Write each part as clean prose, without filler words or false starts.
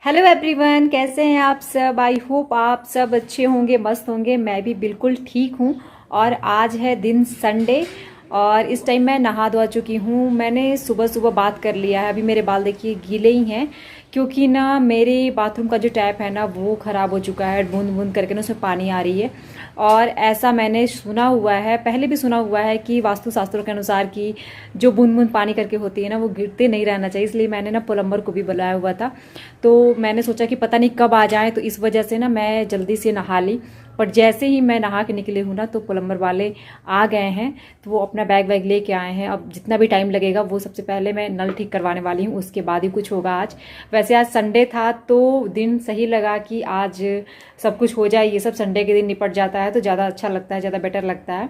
Hello everyone, कैसे हैं आप सब। आई होप आप सब अच्छे होंगे, मस्त होंगे। मैं भी बिल्कुल ठीक हूँ। और आज है दिन संडे और इस टाइम मैं नहा धोआ चुकी हूँ। मैंने सुबह सुबह बात कर लिया है। अभी मेरे बाल देखिए गीले ही हैं क्योंकि ना मेरे बाथरूम का जो टैप है ना वो ख़राब हो चुका है। बूंद बूंद करके ना उसमें पानी आ रही है। और ऐसा मैंने सुना हुआ है, पहले भी सुना हुआ है कि वास्तु शास्त्रों के अनुसार कि जो बूंद बूंद पानी करके होती है ना वो गिरते नहीं रहना चाहिए। इसलिए मैंने ना प्लम्बर को भी बुलाया हुआ था। तो मैंने सोचा कि पता नहीं कब आ जाए, तो इस वजह से ना मैं जल्दी से नहा ली। पर जैसे ही मैं नहा के निकली हूँ ना तो प्लम्बर वाले आ गए हैं। तो वो अपना बैग वैग लेके आए हैं। अब जितना भी टाइम लगेगा वो सबसे पहले मैं नल ठीक करवाने वाली हूँ, उसके बाद ही कुछ होगा आज। वैसे आज संडे था तो दिन सही लगा कि आज सब कुछ हो जाए। ये सब संडे के दिन निपट जाता है तो ज़्यादा अच्छा लगता है, ज़्यादा बेटर लगता है।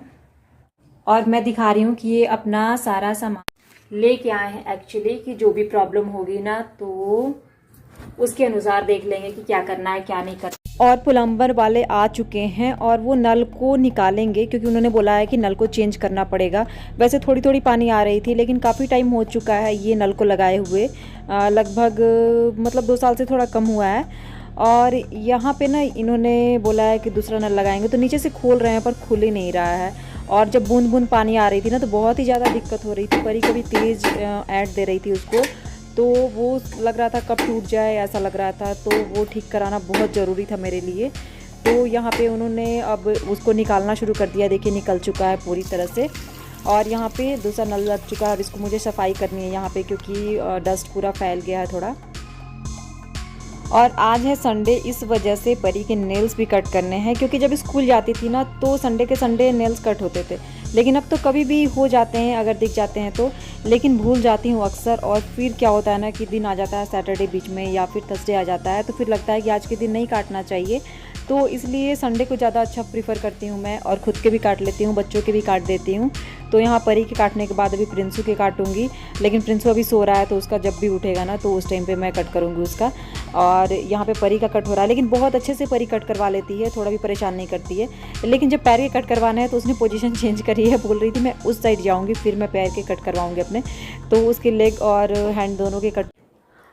और मैं दिखा रही हूँ कि ये अपना सारा सामान लेके आए हैं एक्चुअली, कि जो भी प्रॉब्लम होगी ना तो उसके अनुसार देख लेंगे कि क्या करना है क्या नहीं करना। और प्लम्बर वाले आ चुके हैं और वो नल को निकालेंगे क्योंकि उन्होंने बोला है कि नल को चेंज करना पड़ेगा। वैसे थोड़ी थोड़ी पानी आ रही थी लेकिन काफ़ी टाइम हो चुका है ये नल को लगाए हुए। लगभग मतलब 2 साल से थोड़ा कम हुआ है। और यहाँ पे ना इन्होंने बोला है कि दूसरा नल लगाएंगे, तो नीचे से खोल रहे हैं पर खुल ही नहीं रहा है। और जब बूंद बूंद पानी आ रही थी ना तो बहुत ही ज़्यादा दिक्कत हो रही थी। परी कभी तेज़ ऐड दे रही थी उसको, तो वो लग रहा था कब टूट जाए ऐसा लग रहा था। तो वो ठीक कराना बहुत ज़रूरी था मेरे लिए। तो यहाँ पे उन्होंने अब उसको निकालना शुरू कर दिया। देखिए निकल चुका है पूरी तरह से। और यहाँ पे दूसरा नल लग चुका है। अब इसको मुझे सफाई करनी है यहाँ पे क्योंकि डस्ट पूरा फैल गया है थोड़ा। और आज है संडे, इस वजह से परी के नेल्स भी कट करने हैं क्योंकि जब स्कूल जाती थी ना तो संडे के संडे नेल्स कट होते थे। लेकिन अब तो कभी भी हो जाते हैं अगर दिख जाते हैं तो, लेकिन भूल जाती हूँ अक्सर। और फिर क्या होता है ना कि दिन आ जाता है सैटरडे बीच में या फिर थर्सडे आ जाता है तो फिर लगता है कि आज के दिन नहीं काटना चाहिए। तो इसलिए संडे को ज़्यादा अच्छा प्रीफर करती हूँ मैं। और ख़ुद के भी काट लेती हूँ, बच्चों के भी काट देती हूँ। तो यहाँ परी के काटने के बाद अभी प्रिंसू के काटूंगी। लेकिन प्रिंसू अभी सो रहा है तो उसका जब भी उठेगा ना तो उस टाइम पे मैं कट करूँगी उसका। और यहाँ पे परी का कट हो रहा है, लेकिन बहुत अच्छे से परी कट करवा लेती है, थोड़ा भी परेशान नहीं करती है। लेकिन जब पैर के कट करवाना है तो उसने पोजीशन चेंज करी है। बोल रही थी मैं उस साइड जाऊँगी फिर मैं पैर के कट करवाऊँगी अपने। तो उसके लेग और हैंड दोनों के कट।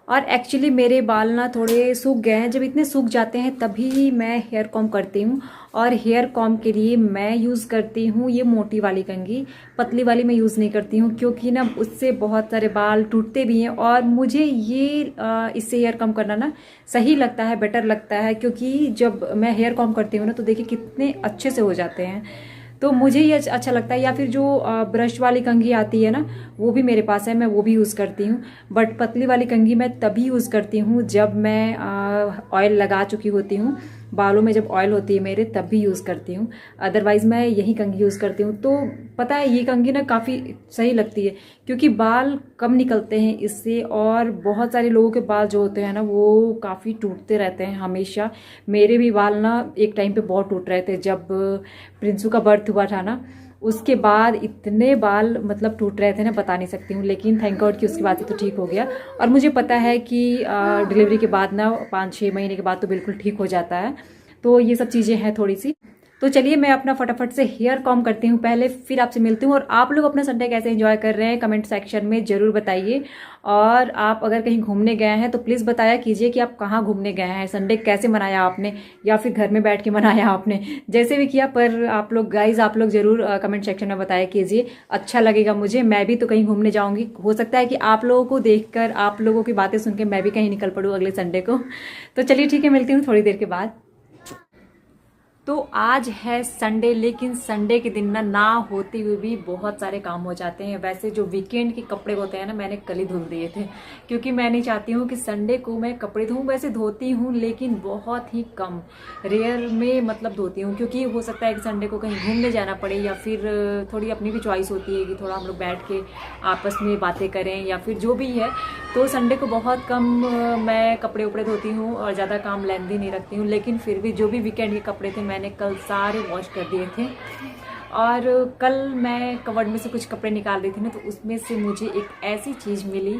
और एक्चुअली मेरे बाल ना थोड़े सूख गए हैं। जब इतने सूख जाते हैं तभी मैं हेयर कॉम करती हूँ। और हेयर कॉम के लिए मैं यूज़ करती हूँ ये मोटी वाली कंघी। पतली वाली मैं यूज़ नहीं करती हूँ क्योंकि ना उससे बहुत सारे बाल टूटते भी हैं। और मुझे ये इससे हेयर कॉम करना ना सही लगता है, बेटर लगता है। क्योंकि जब मैं हेयर कॉम करती हूँ ना तो देखिए कितने अच्छे से हो जाते हैं। तो मुझे ये अच्छा लगता है। या फिर जो ब्रश वाली कंघी आती है ना वो भी मेरे पास है, मैं वो भी यूज़ करती हूँ। बट पतली वाली कंघी मैं तभी यूज़ करती हूँ जब मैं ऑयल लगा चुकी होती हूँ। बालों में जब ऑयल होती है मेरे तब भी यूज़ करती हूँ। अदरवाइज़ मैं यही कंघी यूज़ करती हूँ। तो पता है ये कंघी ना काफ़ी सही लगती है क्योंकि बाल कम निकलते हैं इससे। और बहुत सारे लोगों के बाल जो होते हैं ना वो काफ़ी टूटते रहते हैं हमेशा। मेरे भी बाल ना एक टाइम पे बहुत टूट रहे थे। जब प्रिंसू का बर्थ हुआ था ना उसके बाद इतने बाल मतलब टूट रहे थे ना बता नहीं सकती हूँ। लेकिन थैंक गॉड कि उसके बाद से तो ठीक हो गया। और मुझे पता है कि डिलीवरी के बाद ना 5-6 महीने के बाद तो बिल्कुल ठीक हो जाता है। तो ये सब चीज़ें हैं थोड़ी सी। तो चलिए मैं अपना फटाफट से हेयर कॉम करती हूँ पहले, फिर आपसे मिलती हूँ। और आप लोग अपना संडे कैसे एंजॉय कर रहे हैं कमेंट सेक्शन में ज़रूर बताइए। और आप अगर कहीं घूमने गए हैं तो प्लीज़ बताया कीजिए कि आप कहाँ घूमने गए हैं, संडे कैसे मनाया आपने, या फिर घर में बैठ के मनाया आपने, जैसे भी किया। पर आप लोग गाइज आप लोग ज़रूर कमेंट सेक्शन में बताया कीजिए, अच्छा लगेगा मुझे। मैं भी तो कहीं घूमने जाऊँगी, हो सकता है कि आप लोगों को देखकर, आप लोगों की बातें सुन के मैं भी कहीं निकल पड़ूँ अगले संडे को। तो चलिए ठीक है, मिलती हूँ थोड़ी देर के बाद। तो आज है संडे, लेकिन संडे के दिन ना होते हुए भी बहुत सारे काम हो जाते हैं। वैसे जो वीकेंड के कपड़े होते हैं ना मैंने कल ही धुल दिए थे क्योंकि मैं नहीं चाहती हूँ कि संडे को मैं कपड़े धोऊं। वैसे धोती हूँ लेकिन बहुत ही कम, रेयर में मतलब धोती हूँ। क्योंकि हो सकता है कि संडे को कहीं घूमने जाना पड़े या फिर थोड़ी अपनी भी चॉइस होती है कि थोड़ा हम लोग बैठ के आपस में बातें करें या फिर जो भी है। तो संडे को बहुत कम मैं कपड़े उपड़े धोती हूँ और ज़्यादा काम लेंदी नहीं रखती हूँ। लेकिन फिर भी जो भी वीकेंड के कपड़े थे मैंने कल सारे वॉश कर दिए थे। और कल मैं कवर्ड में से कुछ कपड़े निकाल रही थी ना तो उसमें से मुझे एक ऐसी चीज़ मिली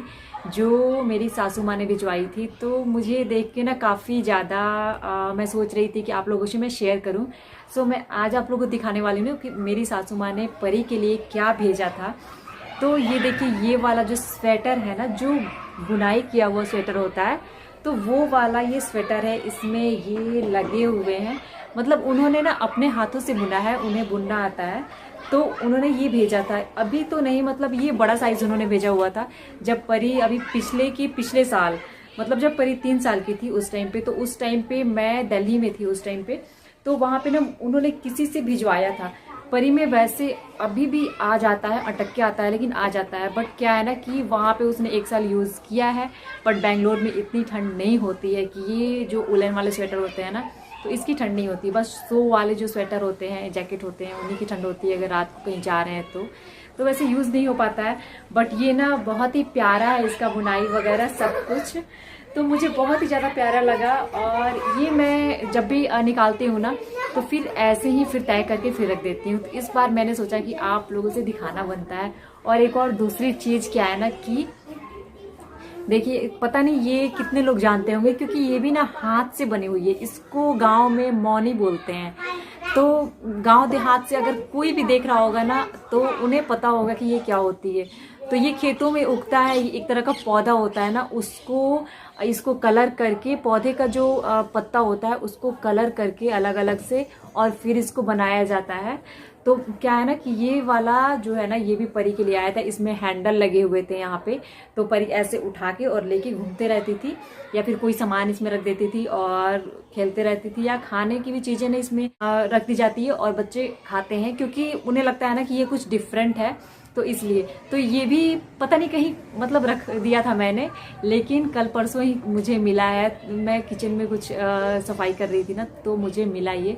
जो मेरी सासू माँ ने भिजवाई थी। तो मुझे देख के ना काफ़ी ज़्यादा मैं सोच रही थी कि आप लोगों से मैं शेयर करूं। सो मैं आज आप लोगों को दिखाने वाली हूँ कि मेरी सासू माँ ने परी के लिए क्या भेजा था। तो ये देखिए, ये वाला जो स्वेटर है ना, जो बुनाई किया हुआ स्वेटर होता है, तो वो वाला ये स्वेटर है, इसमें ये लगे हुए हैं। मतलब उन्होंने ना अपने हाथों से बुना है, उन्हें बुनना आता है, तो उन्होंने ये भेजा था। अभी तो नहीं, मतलब ये बड़ा साइज़ उन्होंने भेजा हुआ था। जब परी अभी पिछले साल, मतलब जब परी 3 साल की थी उस टाइम पे, तो उस टाइम पे मैं दिल्ली में थी उस टाइम पे, तो वहाँ पे ना उन्होंने किसी से भिजवाया था। परी में वैसे अभी भी आ जाता है, अटक के आता है, लेकिन आ जाता है। बट क्या है ना कि वहाँ पे उसने 1 साल यूज़ किया है, बट बेंगलोर में इतनी ठंड नहीं होती है कि ये जो उलन वाले स्वेटर होते हैं ना, तो इसकी ठंड नहीं होती। बस सो वाले जो स्वेटर होते हैं, जैकेट होते हैं, उन्हीं की ठंड होती है अगर रात को कहीं जा रहे हैं तो वैसे यूज़ नहीं हो पाता है। बट ये ना बहुत ही प्यारा है, इसका बुनाई वगैरह सब कुछ, तो मुझे बहुत ही ज़्यादा प्यारा लगा। और ये मैं जब भी निकालती हूँ ना, तो फिर ऐसे ही फिर तय करके फिर रख देती हूँ। तो इस बार मैंने सोचा कि आप लोगों से दिखाना बनता है। और एक और दूसरी चीज़ क्या है ना कि देखिए, पता नहीं ये कितने लोग जानते होंगे, क्योंकि ये भी ना हाथ से बनी हुई है। इसको गांव में मौनी बोलते हैं। तो गांव देहात से अगर कोई भी देख रहा होगा ना, तो उन्हें पता होगा कि ये क्या होती है। तो ये खेतों में उगता है, एक तरह का पौधा होता है ना, इसको कलर करके, पौधे का जो पत्ता होता है उसको कलर करके अलग अलग से, और फिर इसको बनाया जाता है। तो क्या है ना कि ये वाला जो है ना, ये भी परी के लिए आया था। इसमें हैंडल लगे हुए थे यहाँ पे, तो परी ऐसे उठा के और लेके घूमते रहती थी, या फिर कोई सामान इसमें रख देती थी और खेलते रहती थी, या खाने की भी चीजें ना इसमें रख दी जाती है और बच्चे खाते हैं, क्योंकि उन्हें लगता है ना कि ये कुछ डिफरेंट है, तो इसलिए। तो ये भी पता नहीं कहीं मतलब रख दिया था मैंने, लेकिन कल परसों ही मुझे मिला है। मैं किचन में कुछ सफाई कर रही थी ना, तो मुझे मिला ये,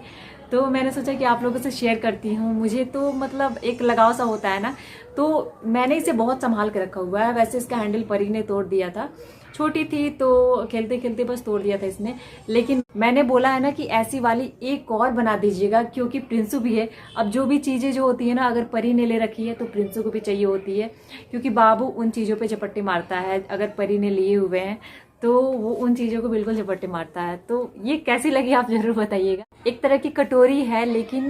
तो मैंने सोचा कि आप लोगों से शेयर करती हूँ। मुझे तो मतलब एक लगाव सा होता है ना, तो मैंने इसे बहुत संभाल के रखा हुआ है। वैसे इसका हैंडल परी ने तोड़ दिया था, छोटी थी तो खेलते खेलते बस तोड़ दिया था इसने। लेकिन मैंने बोला है ना कि ऐसी वाली एक और बना दीजिएगा, क्योंकि प्रिंसू भी है। अब जो भी चीजें जो होती है ना, अगर परी ने ले रखी है तो प्रिंसू को भी चाहिए होती है, क्योंकि बाबू उन चीजों पे झपट्टे मारता है। अगर परी ने लिए हुए हैं तो वो उन चीजों को बिल्कुल झपट्टे मारता है। तो ये कैसी लगी आप जरूर बताइएगा। एक तरह की कटोरी है, लेकिन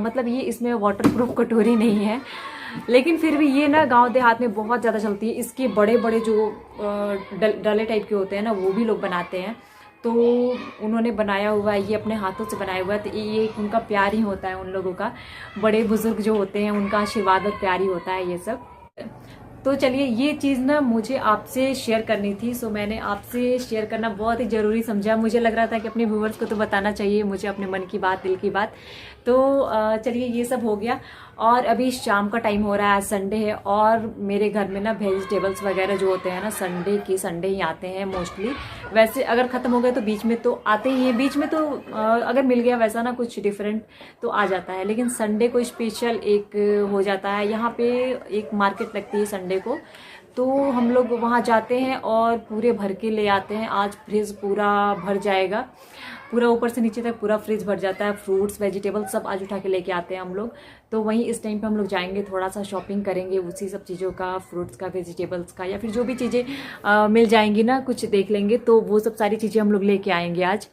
मतलब ये इसमें वाटरप्रूफ कटोरी नहीं है, लेकिन फिर भी ये ना गांव देहात में बहुत ज़्यादा चलती है। इसके बड़े बड़े जो डले टाइप के होते हैं ना, वो भी लोग बनाते हैं। तो उन्होंने बनाया हुआ है, ये अपने हाथों से बनाया हुआ है। तो ये एक उनका प्यार ही होता है उन लोगों का। बड़े बुजुर्ग जो होते हैं उनका आशीर्वाद और प्यार ही होता है ये सब। तो चलिए, ये चीज़ ना मुझे आपसे शेयर करनी थी, सो मैंने आपसे शेयर करना बहुत ही ज़रूरी समझा। मुझे लग रहा था कि अपने व्यूवर्स को तो बताना चाहिए मुझे अपने मन की बात, दिल की बात। तो चलिए, ये सब हो गया। और अभी शाम का टाइम हो रहा है, आज संडे है, और मेरे घर में ना वेजिटेबल्स वगैरह जो होते हैं ना, संडे ही आते हैं मोस्टली। वैसे अगर ख़त्म हो गए तो बीच में तो आते ही हैं, बीच में तो अगर मिल गया वैसा ना कुछ डिफरेंट तो आ जाता है, लेकिन संडे को स्पेशल एक हो जाता है। यहाँ पे एक मार्केट लगती है संडे को, तो हम लोग वहाँ जाते हैं और पूरे भर के ले आते हैं। आज फ्रिज पूरा भर जाएगा, पूरा ऊपर से नीचे तक पूरा फ्रिज भर जाता है। फ्रूट्स, वेजिटेबल्स सब आज उठा के लेके आते हैं हम लोग। तो वहीं इस टाइम पे हम लोग जाएंगे, थोड़ा सा शॉपिंग करेंगे उसी सब चीज़ों का, फ्रूट्स का, वेजिटेबल्स का, या फिर जो भी चीज़ें मिल जाएंगी ना, कुछ देख लेंगे, तो वो सब सारी चीज़ें हम लोग लेके आएंगे आज।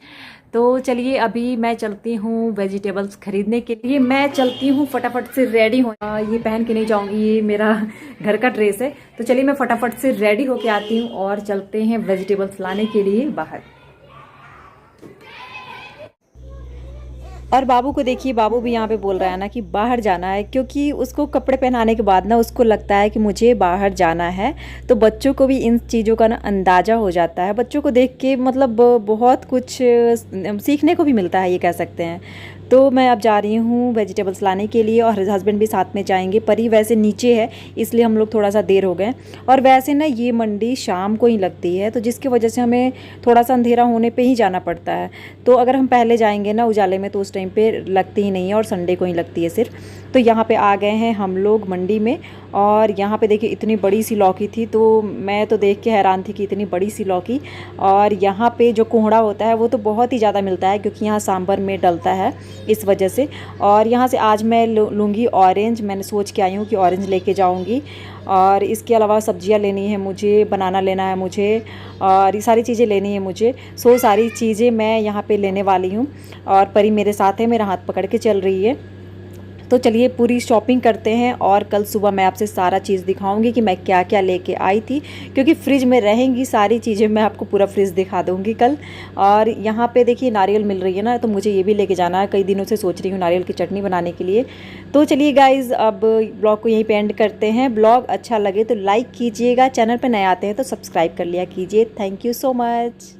तो चलिए, अभी मैं चलती हूँ वेजिटेबल्स खरीदने के लिए। मैं चलती हूँ, फटाफट से रेडी हो। ये पहन के नहीं जाऊँगी, ये मेरा घर का ड्रेस है। तो चलिए, मैं फटाफट से रेडी होके आती हूँ और चलते हैं वेजिटेबल्स लाने के लिए बाहर। और बाबू को देखिए, बाबू भी यहाँ पे बोल रहा है ना कि बाहर जाना है, क्योंकि उसको कपड़े पहनाने के बाद ना उसको लगता है कि मुझे बाहर जाना है। तो बच्चों को भी इन चीज़ों का ना अंदाज़ा हो जाता है। बच्चों को देख के मतलब बहुत कुछ सीखने को भी मिलता है, ये कह सकते हैं। तो मैं अब जा रही हूँ वेजिटेबल्स लाने के लिए, और हस्बैंड भी साथ में जाएंगे। परी वैसे नीचे है, इसलिए हम लोग थोड़ा सा देर हो गए। और वैसे ना ये मंडी शाम को ही लगती है, तो जिसकी वजह से हमें थोड़ा सा अंधेरा होने पे ही जाना पड़ता है। तो अगर हम पहले जाएंगे ना उजाले में, तो उस टाइम पे लगती ही नहीं है, और संडे को ही लगती है सिर्फ। तो यहाँ पे आ गए हैं हम लोग मंडी में, और यहाँ पे देखिए इतनी बड़ी सी लौकी थी, तो मैं तो देख के हैरान थी कि इतनी बड़ी सी लौकी। और यहाँ पे जो कोहड़ा होता है वो तो बहुत ही ज़्यादा मिलता है, क्योंकि यहाँ सांभर में डलता है, इस वजह से। और यहाँ से आज मैं लूँगी ऑरेंज। मैंने सोच के आई हूँ कि ऑरेंज लेके जाऊँगी। और इसके अलावा सब्जियाँ लेनी है मुझे, बनाना लेना है मुझे, और ये सारी चीज़ें लेनी है मुझे। सो सारी चीज़ें मैं यहाँ पे लेने वाली हूँ, और परी मेरे साथ है, मेरा हाथ पकड़ के चल रही है। तो चलिए पूरी शॉपिंग करते हैं और कल सुबह मैं आपसे सारा चीज़ दिखाऊंगी कि मैं क्या क्या लेके आई थी, क्योंकि फ्रिज में रहेंगी सारी चीज़ें। मैं आपको पूरा फ्रिज दिखा दूंगी कल। और यहाँ पे देखिए नारियल मिल रही है ना, तो मुझे ये भी लेके जाना है। कई दिनों से सोच रही हूँ नारियल की चटनी बनाने के लिए। तो चलिए गाइज़, अब ब्लॉग को यहीं पे एंड करते हैं। ब्लॉग अच्छा लगे तो लाइक कीजिएगा, चैनल पर नए आते हैं तो सब्सक्राइब कर लिया कीजिए। Thank you so much.